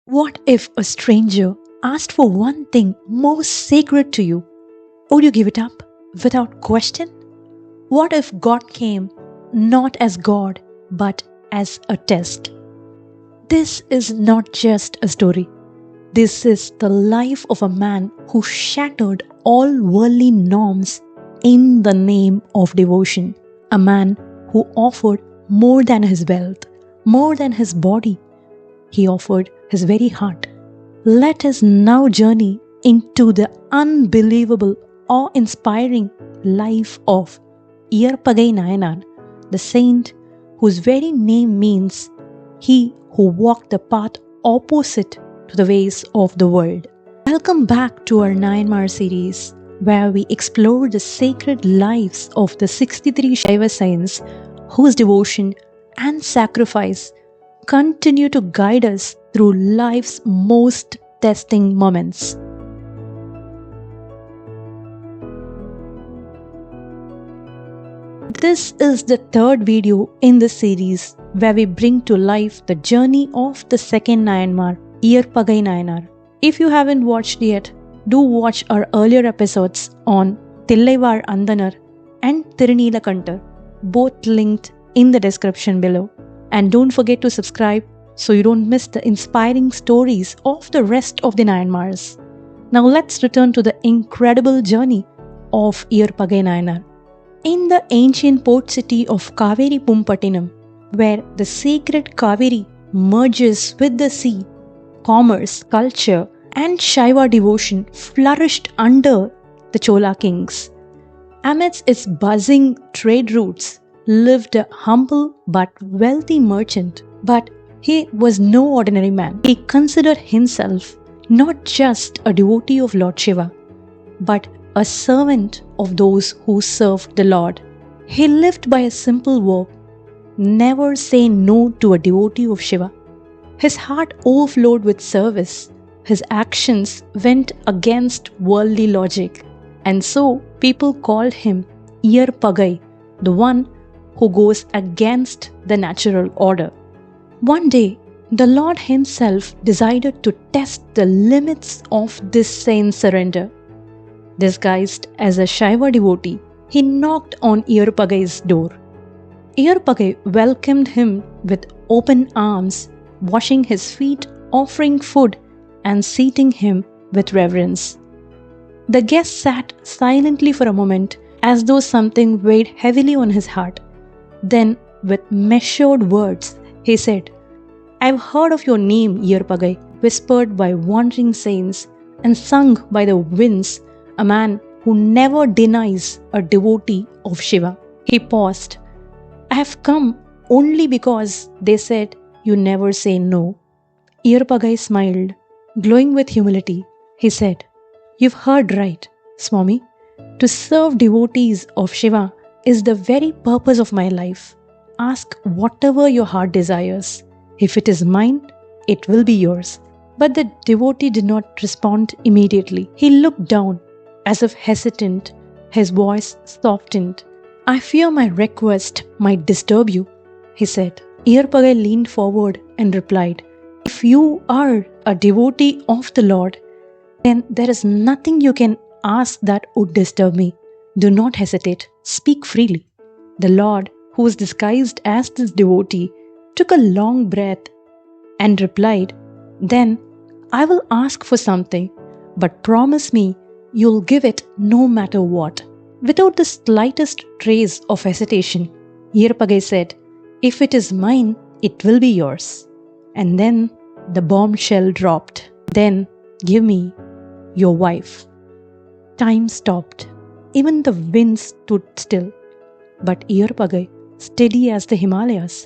What if a stranger asked for one thing most sacred to you? Would you give it up without question? What if God came not as God but as a test? This is not just a story. This is the life of a man who shattered all worldly norms in the name of devotion. A man who offered more than his wealth, more than his body. He offered his very heart. Let us now journey into the unbelievable, awe-inspiring life of Iyarpagai Nayanar, the saint whose very name means he who walked the path opposite to the ways of the world. Welcome back to our Nayanmar series, where we explore the sacred lives of the 63 Shiva saints whose devotion and sacrifice continue to guide us through life's most testing moments. This is the third video in the series where we bring to life the journey of the second Nayanmar, Iyarpagai Nayanar. If you haven't watched yet, do watch our earlier episodes on Thillaivar Andanar and Thiruneelakantar, both linked in the description below. And don't forget to subscribe so you don't miss the inspiring stories of the rest of the Nayanmars. Now let's return to the incredible journey of Iyarpagai Nayanar. In the ancient port city of Kaveripoompattinam, where the sacred Kaveri merges with the sea, commerce, culture, and Shaiva devotion flourished under the Chola kings. Amidst its buzzing trade routes lived a humble but wealthy merchant. But he was no ordinary man. He considered himself not just a devotee of Lord Shiva, but a servant of those who served the Lord. He lived by a simple vow: never say no to a devotee of Shiva. His heart overflowed with service. His actions went against worldly logic. And so people called him Iyarpagai, the one who goes against the natural order. One day, the Lord himself decided to test the limits of this saint's surrender. Disguised as a Shaiva devotee, he knocked on Iyarpagai's door. Iyarpagai welcomed him with open arms, washing his feet, offering food, and seating him with reverence. The guest sat silently for a moment, as though something weighed heavily on his heart. Then, with measured words, he said, "I've heard of your name, Iyarpagai, whispered by wandering saints and sung by the winds, a man who never denies a devotee of Shiva." He paused. "I have come only because they said you never say no." Iyarpagai smiled, glowing with humility. He said, "You've heard right, Swami. To serve devotees of Shiva is the very purpose of my life. Ask whatever your heart desires. If it is mine, it will be yours." But the devotee did not respond immediately. He looked down, as if hesitant. His voice softened. "I fear my request might disturb you," he said. Iyarpagai leaned forward and replied, "If you are a devotee of the Lord, then there is nothing you can ask that would disturb me. Do not hesitate. Speak freely." The Lord, who was disguised as this devotee, took a long breath and replied, "Then I will ask for something, but promise me you'll give it no matter what." Without the slightest trace of hesitation, Iyarpagai said, "If it is mine, it will be yours." And then the bombshell dropped. "Then give me your wife." Time stopped. Even the wind stood still. But Iyarpagai, steady as the Himalayas,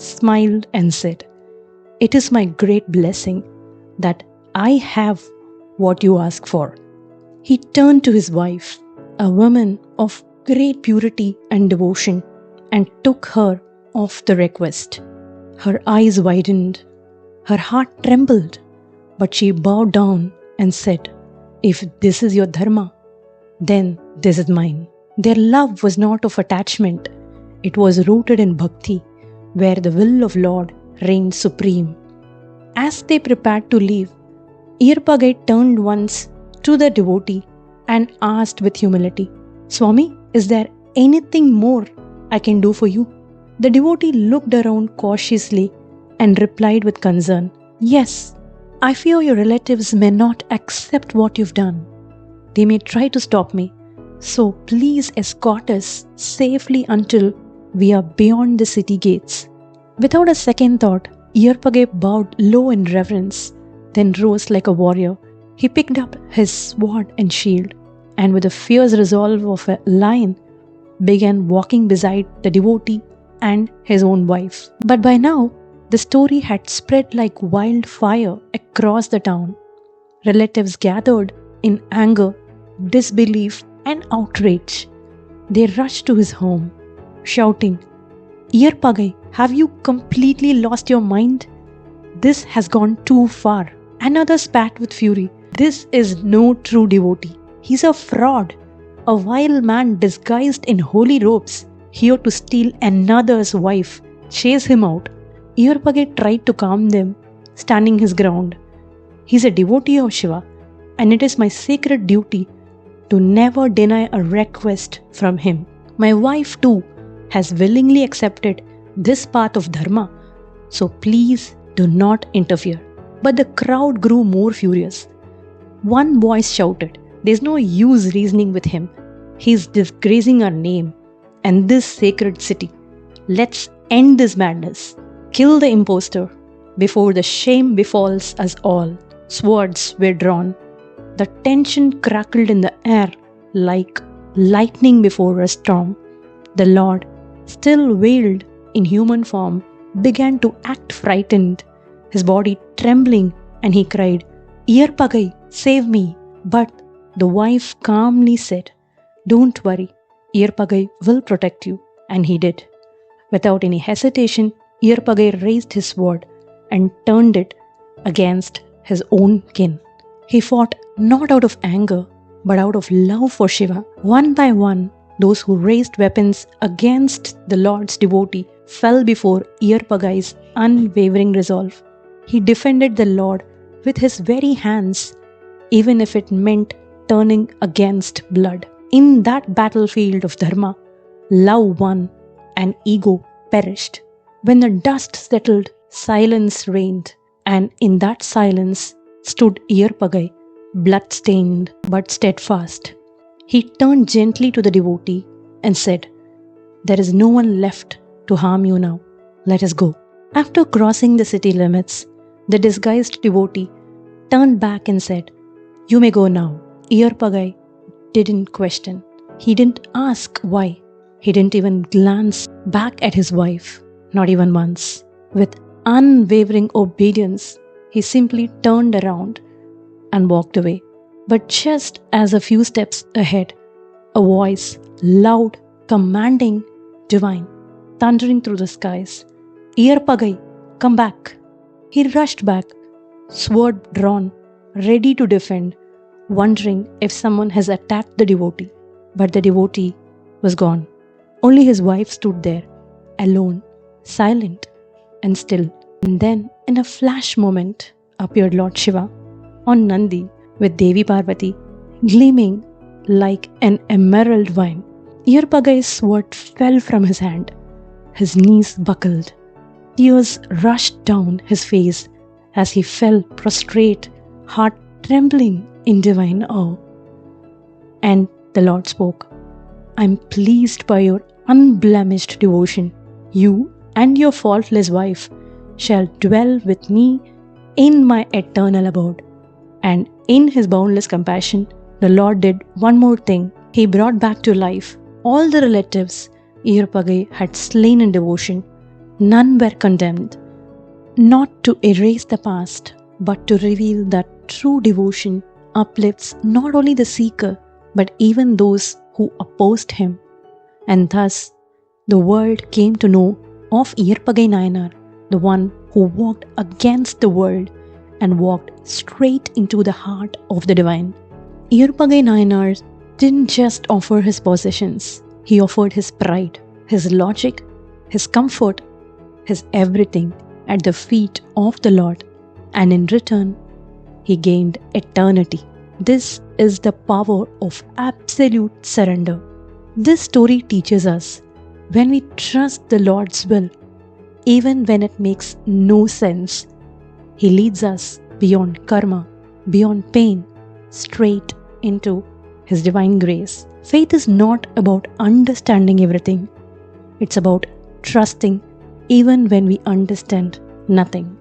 smiled and said, "It is my great blessing that I have what you ask for." He turned to his wife, a woman of great purity and devotion, and took her off the request. Her eyes widened, her heart trembled, but she bowed down and said, "If this is your dharma, then this is mine." Their love was not of attachment. It was rooted in Bhakti, where the will of Lord reigned supreme. As they prepared to leave, Iyarpagai turned once to the devotee and asked with humility, "Swami, is there anything more I can do for you?" The devotee looked around cautiously and replied with concern, "Yes, I fear your relatives may not accept what you've done. They may try to stop me. So please escort us safely until we are beyond the city gates." Without a second thought, Iyarpagai bowed low in reverence, then rose like a warrior. He picked up his sword and shield, and with the fierce resolve of a lion, began walking beside the devotee and his own wife. But by now, the story had spread like wildfire across the town. Relatives gathered in anger, disbelief, and outrage. They rushed to his home, shouting, "Iyarpagai, have you completely lost your mind? This has gone too far." Another spat with fury. "This is no true devotee. He's a fraud, a vile man disguised in holy robes, here to steal another's wife. Chase him out." Iyarpagai tried to calm them, standing his ground. "He's a devotee of Shiva, and it is my sacred duty to never deny a request from him. My wife too has willingly accepted this path of dharma, so please do not interfere." But the crowd grew more furious. One voice shouted, "There's no use reasoning with him. He's disgracing our name and this sacred city. Let's end this madness. Kill the impostor before the shame befalls us all." Swords were drawn. The tension crackled in the air like lightning before a storm. The Lord, still veiled in human form, began to act frightened, his body trembling, and he cried, "Iyarpagai, save me." But the wife calmly said, "Don't worry, Iyarpagai will protect you." And he did. Without any hesitation, Iyarpagai raised his sword and turned it against his own kin. He fought not out of anger, but out of love for Shiva. One by one, those who raised weapons against the Lord's devotee fell before Iyarpagai's unwavering resolve. He defended the Lord with his very hands, even if it meant turning against blood. In that battlefield of dharma, love won and ego perished. When the dust settled, silence reigned, and in that silence stood Iyarpagai, blood-stained but steadfast. He turned gently to the devotee and said, "There is no one left to harm you now. Let us go." After crossing the city limits, the disguised devotee turned back and said, "You may go now." Iyarpagai didn't question. He didn't ask why. He didn't even glance back at his wife, not even once. With unwavering obedience, he simply turned around and walked away. But just as a few steps ahead, a voice, loud, commanding, divine, thundering through the skies, "Iyarpagai, come back." He rushed back, sword drawn, ready to defend, wondering if someone has attacked the devotee. But the devotee was gone. Only his wife stood there, alone, silent, and still. And then, in a flash moment, appeared Lord Shiva on Nandi with Devi Parvati, gleaming like an emerald vine. Iyarpagai's sword fell from his hand. His knees buckled. Tears rushed down his face as he fell prostrate, heart trembling in divine awe. And the Lord spoke, "I'm pleased by your unblemished devotion. You and your faultless wife shall dwell with me in my eternal abode." And in his boundless compassion, the Lord did one more thing. He brought back to life all the relatives Iyarpagai had slain in devotion. None were condemned, not to erase the past, but to reveal that true devotion uplifts not only the seeker, but even those who opposed him. And thus, the world came to know of Iyarpagai Nayanar, the one who walked against the world and walked straight into the heart of the divine. Iyarpagai Nayanar didn't just offer his possessions, he offered his pride, his logic, his comfort, his everything at the feet of the Lord. and in return, he gained eternity. This is the power of absolute surrender. This story teaches us when we trust the Lord's will, even when it makes no sense, He leads us beyond karma, beyond pain, straight into His divine grace. Faith is not about understanding everything, it's about trusting even when we understand nothing.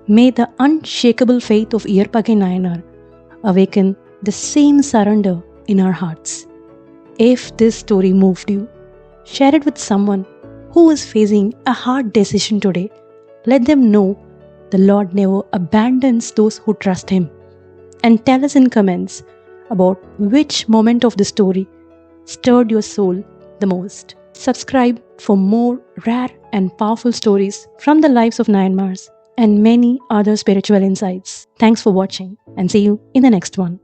May the unshakable faith of Iyarpagai Nayanar awaken the same surrender in our hearts. If this story moved you, share it with someone who is facing a hard decision today. Let them know the Lord never abandons those who trust Him. And tell us in comments about which moment of the story stirred your soul the most. Subscribe for more rare and powerful stories from the lives of Nayanmars and many other spiritual insights. Thanks for watching and see you in the next one.